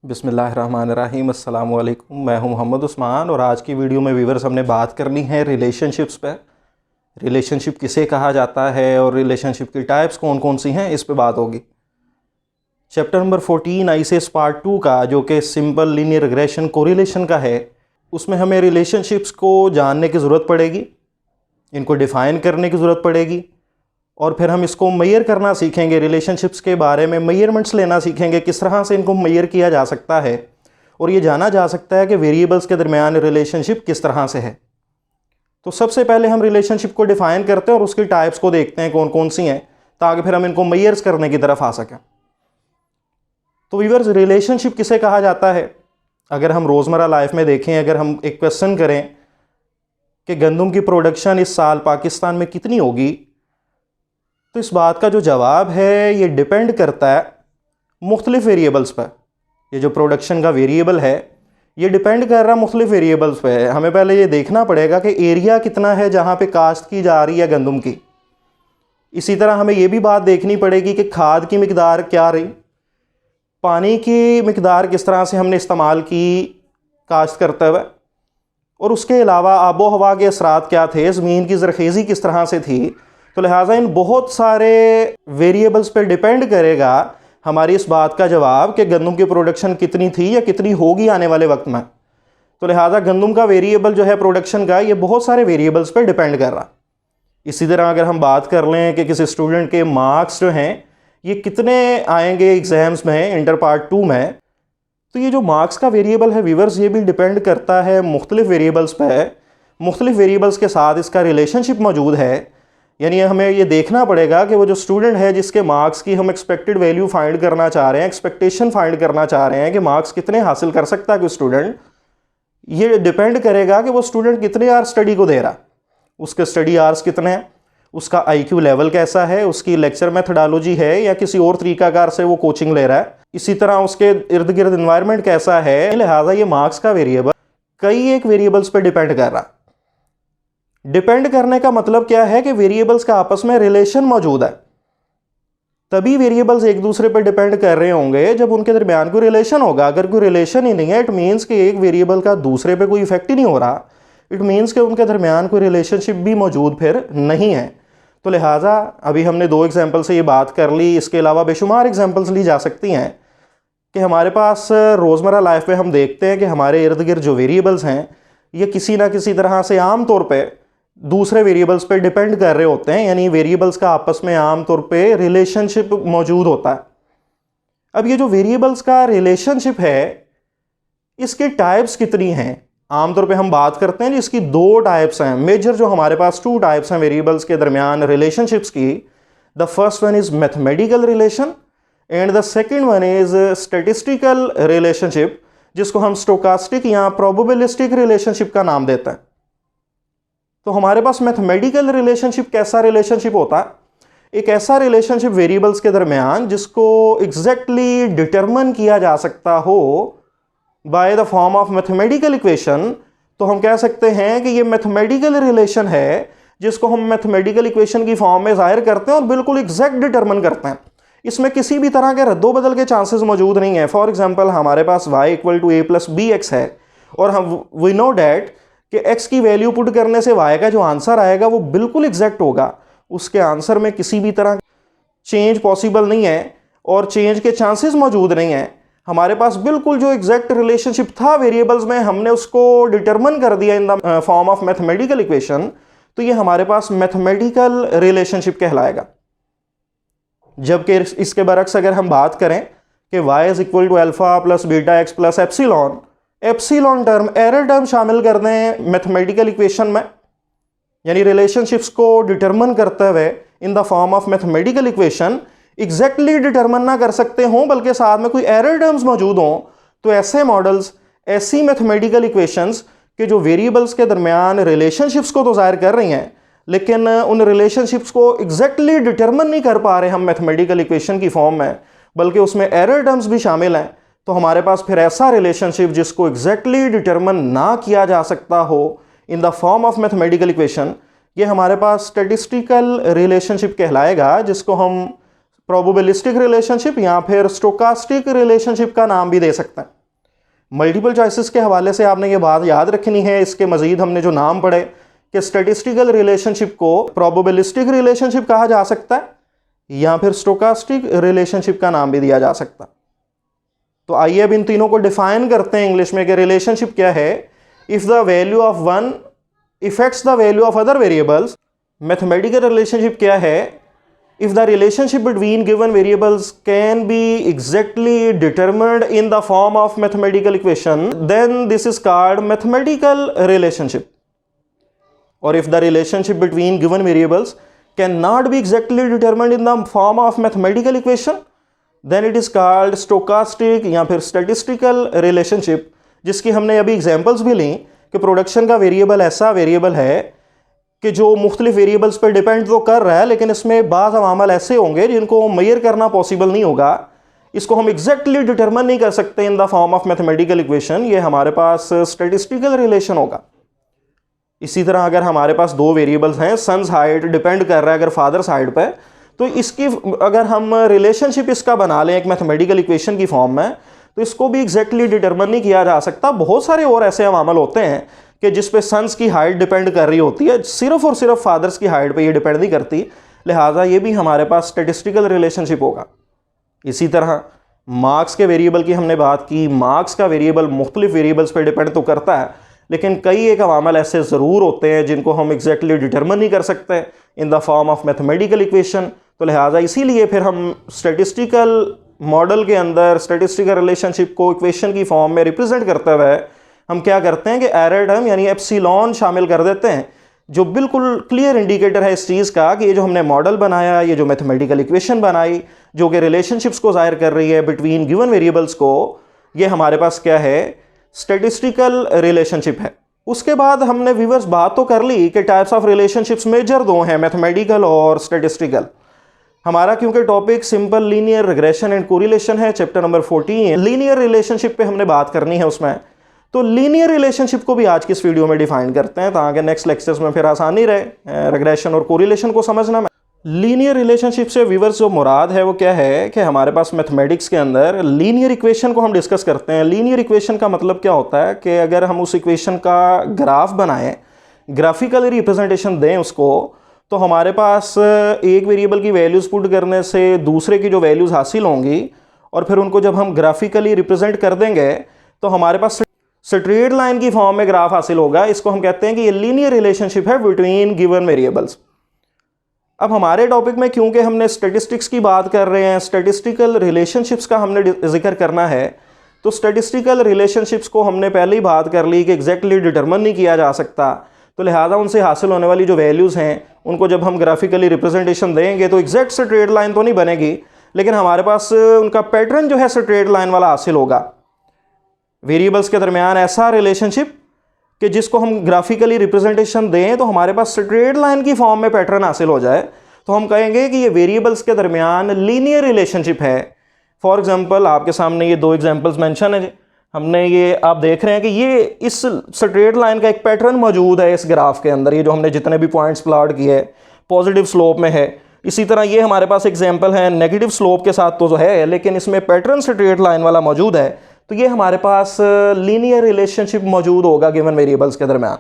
बिस्मिल्लाहिर्रहमानिर्रहीम अस्सलाम वालेकुम। मैं हूं मोहम्मद उस्मान और आज की वीडियो में व्यूअर्स हमने बात करनी है रिलेशनशिप्स पे। रिलेशनशिप किसे कहा जाता है और रिलेशनशिप की टाइप्स कौन कौन सी हैं, इस पे बात होगी। चैप्टर नंबर 14 आईसीएस पार्ट 2 का, जो कि सिंपल लीनियर रिग्रेशन कोरिलेशन का है, उसमें हमें रिलेशनशिप्स को जानने की ज़रूरत पड़ेगी, इनको डिफ़ाइन करने की ज़रूरत पड़ेगी और फिर हम इसको मेजर करना सीखेंगे। रिलेशनशिप्स के बारे में मेजरमेंट्स लेना सीखेंगे, किस तरह से इनको मेजर किया जा सकता है और ये जाना जा सकता है कि वेरिएबल्स के दरमियान रिलेशनशिप किस तरह से है। तो सबसे पहले हम रिलेशनशिप को डिफ़ाइन करते हैं और उसकी टाइप्स को देखते हैं कौन कौन सी हैं, ताकि फिर हम इनको मेजर्स करने की तरफ आ सकें। तो व्यूअर्स, रिलेशनशिप किसे कहा जाता है? अगर हम रोज़मर्रा लाइफ में देखें, अगर हम एक क्वेश्चन करें कि गंदम की प्रोडक्शन इस साल पाकिस्तान में कितनी होगी, तो इस बात का जो जवाब है ये डिपेंड करता है मुख्तलिफ वेरिएबल्स पर। ये जो प्रोडक्शन का वेरिएबल है ये डिपेंड कर रहा है मुख्तलिफ वेरिएबल्स पे। हमें पहले ये देखना पड़ेगा कि एरिया कितना है जहाँ पे काश्त की जा रही है गंदम की। इसी तरह हमें ये भी बात देखनी पड़ेगी कि खाद की मिकदार क्या रही, पानी की मिकदार किस तरह से हमने इस्तेमाल की काश्त करते हुए, और उसके अलावा आबो हवा के असरात क्या थे, ज़मीन की ज़रखेज़ी किस तरह से थी। तो लिहाजा इन बहुत सारे वेरिएबल्स पर डिपेंड करेगा हमारी इस बात का जवाब कि गंदम की प्रोडक्शन कितनी थी या कितनी होगी आने वाले वक्त में। तो लिहाजा गंदम का वेरिएबल जो है प्रोडक्शन का, ये बहुत सारे वेरिएबल्स पर डिपेंड कर रहा। इसी तरह अगर हम बात कर लें कि किसी स्टूडेंट के मार्क्स जो हैं ये कितने आएंगे एग्ज़ाम्स में, इंटर पार्ट 2 में, तो ये जो मार्क्स का वेरिएबल है व्यूअर्स, ये भी डिपेंड करता है मुख्तलिफ वेरिएबल्स पर। मुख्तलिफ वेरिएबल्स के साथ इसका रिलेशनशिप मौजूद है। यानी हमें ये देखना पड़ेगा कि वो जो स्टूडेंट है जिसके मार्क्स की हम एक्सपेक्टेड वैल्यू फाइंड करना चाह रहे हैं, एक्सपेक्टेशन फाइंड करना चाह रहे हैं कि मार्क्स कितने हासिल कर सकता है कोई स्टूडेंट, ये डिपेंड करेगा कि वो स्टूडेंट कितने आवर्स स्टडी को दे रहा, उसके स्टडी आवर्स कितने हैं, उसका आईक्यू लेवल कैसा है, उसकी लेक्चर मेथडोलॉजी है या किसी और तरीकाकार से वो कोचिंग ले रहा है, इसी तरह उसके इर्द गिर्द इन्वायरमेंट कैसा है। लिहाजा ये मार्क्स का वेरिएबल कई एक वेरिएबल्स पर डिपेंड कर रहा। डिपेंड करने का मतलब क्या है कि वेरिएबल्स का आपस में रिलेशन मौजूद है, तभी वेरिएबल्स एक दूसरे पर डिपेंड कर रहे होंगे जब उनके दरमियान कोई रिलेशन होगा। अगर कोई रिलेशन ही नहीं है, इट मीन्स कि एक वेरिएबल का दूसरे पे कोई इफेक्ट ही नहीं हो रहा, इट मीन्स कि उनके दरमियान कोई रिलेशनशिप भी मौजूद फिर नहीं है। तो लिहाजा अभी हमने 2 एग्जाम्पल से ये बात कर ली, इसके अलावा बेशुमार एग्जाम्पल्स ली जा सकती हैं कि हमारे पास रोज़मर्रा लाइफ में हम देखते हैं कि हमारे इर्द गिर्द जो वेरिएबल्स हैं ये किसी ना किसी तरह से आम तौर पे दूसरे वेरिएबल्स पे डिपेंड कर रहे होते हैं, यानी वेरिएबल्स का आपस में आम तौर पे रिलेशनशिप मौजूद होता है। अब ये जो वेरिएबल्स का रिलेशनशिप है इसकी टाइप्स कितनी हैं? आमतौर पे हम बात करते हैं इसकी 2 टाइप्स हैं मेजर, जो हमारे पास 2 टाइप्स हैं वेरिएबल्स के दरमियान रिलेशनशिप्स की। The first one is mathematical relation and the second one is statistical relationship, जिसको हम स्टोकास्टिक या प्रोबेबिलिस्टिक रिलेशनशिप का नाम देते हैं। तो हमारे पास मैथमेटिकल रिलेशनशिप कैसा रिलेशनशिप होता है? एक ऐसा रिलेशनशिप वेरिएबल्स के दरमियान जिसको एग्जैक्टली डिटरमिन किया जा सकता हो by the form of mathematical equation. तो हम कह सकते हैं कि ये मैथमेटिकल रिलेशन है जिसको हम मैथमेटिकल इक्वेशन की फॉर्म में जाहिर करते हैं और बिल्कुल एग्जैक्ट डिटरमिन करते हैं। इसमें किसी भी तरह के रद्दो बदल के चांसेस मौजूद नहीं है। फॉर एग्जाम्पल, हमारे पास y = a + bx है और हम वी नो डैट कि x की वैल्यू पुट करने से y का जो आंसर आएगा वो बिल्कुल एग्जैक्ट होगा। उसके आंसर में किसी भी तरह चेंज पॉसिबल नहीं है और चेंज के चांसेस मौजूद नहीं है। हमारे पास बिल्कुल जो एग्जैक्ट रिलेशनशिप था वेरिएबल्स में, हमने उसको डिटरमिन कर दिया इन the form of mathematical equation. तो ये हमारे पास मैथमेटिकल रिलेशनशिप कहलाएगा। जबकि इसके बरक्स अगर हम बात करें कि y = α + βx + epsilon, epsilon term, error term शामिल कर दें मैथमेटिकल इक्वेशन में, यानी रिलेशनशिप्स को डिटरमिन करते हुए इन the form of mathematical equation exactly determine ना कर सकते हों बल्कि साथ में कोई एरर टर्म्स मौजूद हों, तो ऐसे मॉडल्स, ऐसी मैथमेटिकल इक्वेशंस के जो वेरिएबल्स के दरमियान रिलेशनशिप्स को तो जाहिर कर रही हैं लेकिन उन रिलेशनशिप्स को एग्जैक्टली डिटरमिन नहीं कर पा रहे हम मैथमेटिकल इक्वेशन की फॉर्म में, बल्कि उसमें एरर टर्म्स भी शामिल हैं, तो हमारे पास फिर ऐसा रिलेशनशिप जिसको एग्जैक्टली डिटरमिन ना किया जा सकता हो इन the form of mathematical equation, ये हमारे पास स्टैटिस्टिकल रिलेशनशिप कहलाएगा, जिसको हम प्रोबेबिलिस्टिक रिलेशनशिप या फिर स्टोकास्टिक रिलेशनशिप का नाम भी दे सकते हैं। मल्टीपल चॉइसेस के हवाले से आपने ये बात याद रखनी है। इसके मज़ीद हमने जो नाम पढ़े कि स्टैटिस्टिकल रिलेशनशिप को प्रोबेबिलिस्टिक रिलेशनशिप कहा जा सकता है या फिर स्टोकास्टिक रिलेशनशिप का नाम भी दिया जा सकता। तो आइए अब इन तीनों को डिफाइन करते हैं इंग्लिश में कि रिलेशनशिप क्या है। If the value of one affects the value of other variables. Mathematical relationship क्या है? If the relationship between given variables can be exactly determined in the form of mathematical equation, then this is called mathematical relationship. और if the relationship between given variables can not be exactly determined in the form of mathematical equation, then it is called stochastic या फिर statistical relationship, जिसकी हमने अभी examples भी ली कि production का variable ऐसा वेरिएबल है कि जो मुख्तलिफ वेरिएबल्स पर डिपेंड तो कर रहा है, लेकिन इसमें बाज़ अवामल ऐसे होंगे जिनको मेजर करना पॉसिबल नहीं होगा, इसको हम एग्जैक्टली डिटरमिन नहीं कर सकते इन the form of mathematical equation. ये हमारे पास स्टैटिस्टिकल रिलेशन होगा। इसी तरह अगर हमारे पास दो वेरिएबल्स हैं, सन्स हाइट डिपेंड कर रहा है अगर फादर्स हाइट पर, तो इसकी अगर हम रिलेशनशिप इसका बना लें एक मैथमेटिकल इक्वेशन की फॉर्म में, तो इसको भी एग्जैक्टली डिटरमिन नहीं किया जा सकता। बहुत सारे और ऐसे अवामल होते हैं कि जिस पे सन्स की हाइट डिपेंड कर रही होती है, सिर्फ और सिर्फ फादर्स की हाइट पे ये डिपेंड नहीं करती, लिहाजा ये भी हमारे पास स्टैटिस्टिकल रिलेशनशिप होगा। इसी तरह मार्क्स के वेरिएबल की हमने बात की। मार्क्स का वेरिएबल मुख्तलिफ वेरिएबल्स पर डिपेंड तो करता है, लेकिन कई एक अवामल ऐसे ज़रूर होते हैं जिनको हम एग्जैक्टली डिटरमिन नहीं कर सकते इन the form of mathematical equation. तो लिहाजा इसीलिए फिर हम स्टैटिस्टिकल मॉडल के अंदर स्टैटिस्टिकल रिलेशनशिप को इक्वेशन की फॉर्म में रिप्रेजेंट करते हुए हम क्या करते हैं कि एरर टर्म यानी एप्सिलॉन शामिल कर देते हैं, जो बिल्कुल क्लियर इंडिकेटर है इस चीज़ का कि ये जो हमने मॉडल बनाया, ये जो मैथमेटिकल इक्वेशन बनाई जो कि रिलेशनशिप्स को जाहिर कर रही है बिटवीन गिवन वेरिएबल्स को, ये हमारे पास क्या है? स्टैटिस्टिकल रिलेशनशिप है। उसके बाद हमने व्यूअर्स बात तो कर ली कि टाइप्स ऑफ रिलेशनशिप्स मेजर दो हैं, मैथमेटिकल और स्टैटिस्टिकल। हमारा क्योंकि topic simple linear regression and correlation है, चैप्टर नंबर 14 लीनियर रिलेशनशिप पे हमने बात करनी है उसमें, तो लीनियर रिलेशनशिप को भी आज की इस वीडियो में डिफाइन करते हैं ताकि नेक्स्ट लेक्चर्स में फिर आसानी रहे रिग्रेशन और कोरिलेशन को समझना में। लीनियर रिलेशनशिप से व्यूअर्स जो मुराद है वो क्या है कि हमारे पास मैथमेटिक्स के अंदर लीनियर इक्वेशन को हम डिस्कस करते हैं। लीनियर इक्वेशन का मतलब क्या होता है कि अगर हम उस इक्वेशन का ग्राफ बनाएं, ग्राफिकली रिप्रेजेंटेशन दें उसको, तो हमारे पास एक वेरिएबल की वैल्यूज़ पुट करने से दूसरे की जो वैल्यूज़ हासिल होंगी और फिर उनको जब हम ग्राफिकली रिप्रेजेंट कर देंगे तो हमारे पास स्ट्रेट लाइन की फॉर्म में ग्राफ हासिल होगा। इसको हम कहते हैं कि ये लीनियर रिलेशनशिप है बिटवीन गिवन वेरिएबल्स। अब हमारे टॉपिक में क्योंकि हमने स्टैटिस्टिक्स की बात कर रहे हैं, स्टैटिस्टिकल रिलेशनशिप्स का हमने जिक्र करना है, तो स्टैटिस्टिकल रिलेशनशिप्स को हमने पहले ही बात कर ली कि एग्जैक्टली डिटरमिन नहीं किया जा सकता, तो लिहाजा उनसे हासिल होने वाली जो वैल्यूज़ हैं उनको जब हम ग्राफिकली रिप्रेजेंटेशन देंगे तो एग्जैक्ट स्ट्रेट लाइन तो नहीं बनेगी, लेकिन हमारे पास उनका पैटर्न जो है स्ट्रेट लाइन वाला हासिल होगा। वेरिएबल्स के दरमियान ऐसा रिलेशनशिप कि जिसको हम ग्राफिकली रिप्रेजेंटेशन दें तो हमारे पास स्ट्रेट लाइन की फॉर्म में पैटर्न हासिल हो जाए, तो हम कहेंगे कि ये वेरिएबल्स के दरमियान लीनियर रिलेशनशिप है। फॉर एग्जांपल आपके सामने ये दो एग्जांपल्स मेंशन है, हमने ये आप देख रहे हैं कि ये इस स्ट्रेट लाइन का एक पैटर्न मौजूद है इस ग्राफ के अंदर। ये जो हमने जितने भी पॉइंट्स प्लॉट किए पॉजिटिव स्लोप में है। इसी तरह ये हमारे पास एग्जांपल है नेगेटिव स्लोप के साथ तो है, लेकिन इसमें पैटर्न स्ट्रेट लाइन वाला मौजूद है, तो ये हमारे पास लीनियर रिलेशनशिप मौजूद होगा गिवन वेरिएबल्स के दरमियान।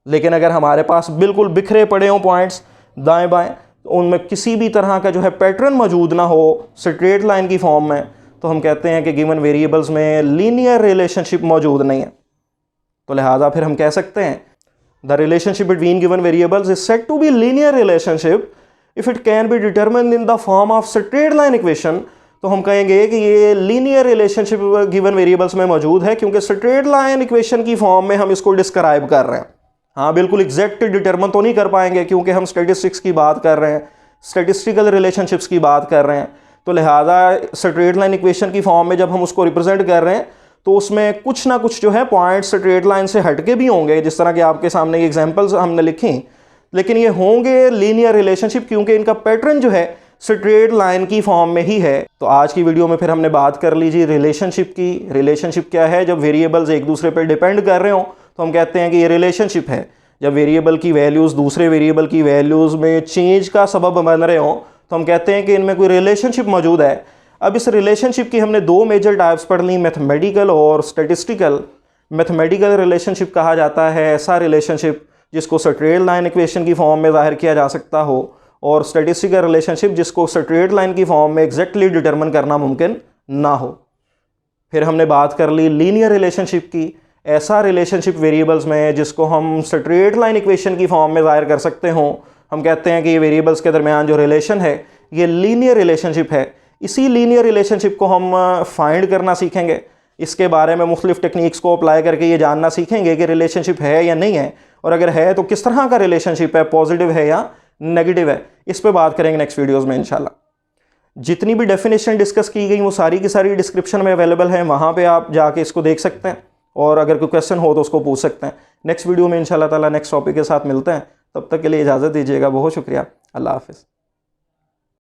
लेकिन अगर हमारे पास बिल्कुल बिखरे पड़े हों पॉइंट्स दाएं बाएं, उनमें किसी भी तरह का जो है पैटर्न मौजूद ना हो स्ट्रेट लाइन की फॉर्म में, तो हम कहते हैं कि गिवन वेरिएबल्स में लीनियर रिलेशनशिप मौजूद नहीं है। तो लिहाजा फिर हम कह सकते हैं the relationship between given variables is said to be linear relationship if it can be determined in the form of straight line equation. तो हम कहेंगे कि ये लीनियर रिलेशनशिप गिवन वेरिएबल्स में मौजूद है क्योंकि स्ट्रेट लाइन इक्वेशन की फॉर्म में हम इसको डिस्क्राइब कर रहे हैं। हाँ, बिल्कुल एग्जैक्ट डिटरमिन तो नहीं कर पाएंगे क्योंकि हम स्टैटिस्टिक्स की बात कर रहे हैं, स्टैटिस्टिकल रिलेशनशिप्स की बात कर रहे हैं, तो लिहाजा स्ट्रेट लाइन इक्वेशन की फॉर्म में जब हम उसको रिप्रेजेंट कर रहे हैं तो उसमें कुछ ना कुछ जो है पॉइंट स्ट्रेट लाइन से हटके भी होंगे, जिस तरह के आपके सामने एग्जांपल्स हमने लिखी, लेकिन ये होंगे लीनियर रिलेशनशिप क्योंकि इनका पैटर्न जो है स्ट्रेट लाइन की फॉर्म में ही है। तो आज की वीडियो में फिर हमने बात कर लीजिए रिलेशनशिप की। रिलेशनशिप क्या है? जब वेरिएबल्स एक दूसरे पर डिपेंड कर रहे हो तो हम कहते हैं कि ये रिलेशनशिप है। जब वेरिएबल की वैल्यूज़ दूसरे वेरिएबल की वैल्यूज़ में चेंज का सबब बन रहे हो तो हम कहते हैं कि इनमें कोई रिलेशनशिप मौजूद है। अब इस रिलेशनशिप की हमने दो मेजर टाइप्स पढ़ ली, मैथमेटिकल और स्टैटिस्टिकल। मैथमेटिकल रिलेशनशिप कहा जाता है ऐसा रिलेशनशिप जिसको स्ट्रेट लाइन इक्वेशन की फॉर्म में ज़ाहिर किया जा सकता हो, और स्टैटिस्टिकल रिलेशनशिप जिसको स्ट्रेट लाइन की फॉर्म में एग्जैक्टली डिटरमिन करना मुमकिन ना हो। फिर हमने बात कर ली लीनियर रिलेशनशिप की, ऐसा रिलेशनशिप वेरिएबल्स में जिसको हम स्ट्रेट लाइन इक्वेशन की फॉर्म में ज़ाहिर कर सकते हों। हम कहते हैं कि ये वेरिएबल्स के दरमियान जो रिलेशन है ये लीनियर रिलेशनशिप है। इसी लीनियर रिलेशनशिप को हम फाइंड करना सीखेंगे। इसके बारे में मुख्तलिफ टेक्निक्स को अप्लाई करके ये जानना सीखेंगे कि रिलेशनशिप है या नहीं है, और अगर है तो किस तरह का रिलेशनशिप है, पॉजिटिव है या नेगेटिव है। इस पे बात करेंगे नेक्स्ट वीडियोस में इंशाल्लाह। जितनी भी डेफिनेशन डिस्कस की गई वो सारी की सारी डिस्क्रिप्शन में अवेलेबल है, वहाँ पे आप जाके इसको देख सकते हैं, और अगर कोई क्वेश्चन हो तो उसको पूछ सकते हैं। नेक्स्ट वीडियो में इंशाल्लाह ताला नेक्स्ट टॉपिक के साथ मिलते हैं। तब तक के लिए इजाज़त दीजिएगा। बहुत शुक्रिया। अल्लाह हाफ़िज़।